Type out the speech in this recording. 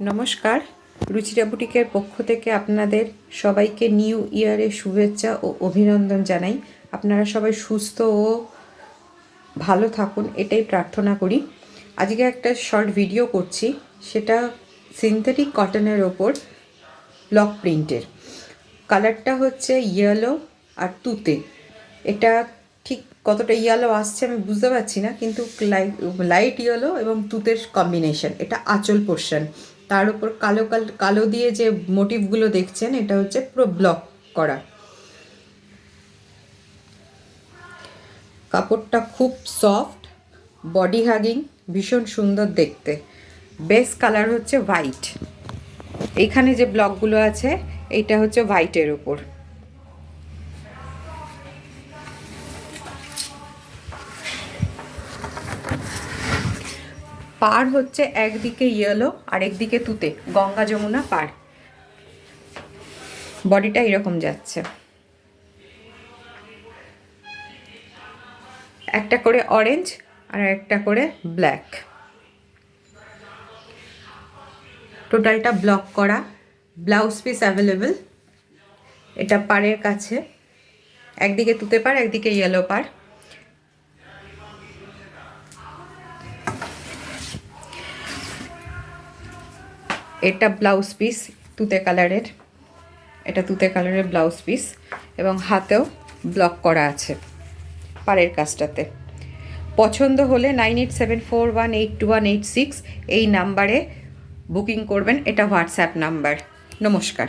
নমস্কার, রুচিরা বুটিকের পক্ষ থেকে আপনাদের সবাইকে নিউ ইয়ারের শুভেচ্ছা ও অভিনন্দন জানাই। আপনারা সবাই সুস্থ ও ভালো থাকুন, এটাই প্রার্থনা করি। আজকে একটা শর্ট ভিডিও করছি, সেটা সিনথেটিক কটনের ওপর ব্লক প্রিন্টের। কালারটা হচ্ছে ইয়েলো আর তুতে। এটা ঠিক কতটা ইয়েলো আসছে আমি বুঝতে পারছি না, কিন্তু লাইট ইয়েলো এবং তুতের কম্বিনেশন। এটা আঁচল পোর্শন, তার উপর কালো কালো দিয়ে যে মোটিভগুলো দেখছেন এটা হচ্ছে পুরো ব্লক করা। কাপড়টা খুব সফট, বডি হাগিং, ভীষণ সুন্দর দেখতে। বেস্ট কালার হচ্ছে হোয়াইট। এইখানে যে ব্লকগুলো আছে এইটা হচ্ছে হোয়াইটের ওপর। পাড় হচ্ছে একদিকে ইয়েলো আর একদিকে তুতে, গঙ্গা যমুনা পাড়। বডিটা এরকম যাচ্ছে, একটা করে অরেঞ্জ আর একটা করে ব্ল্যাক। টোটালটা ব্লক করা। Blouse piece available. এটা পাড়ের কাছে, একদিকে তুতে পাড় একদিকে ইয়েলো পাড়। এটা ব্লাউজ পিস তুতে কালারের, এটা তুতে কালারের ব্লাউজ পিস এবং হাতেও ব্লক করা আছে পাড়ের কাজটাতে। পছন্দ হলে 9874182186 এই নাম্বারে বুকিং করবেন। এটা হোয়াটসঅ্যাপ নাম্বার। নমস্কার।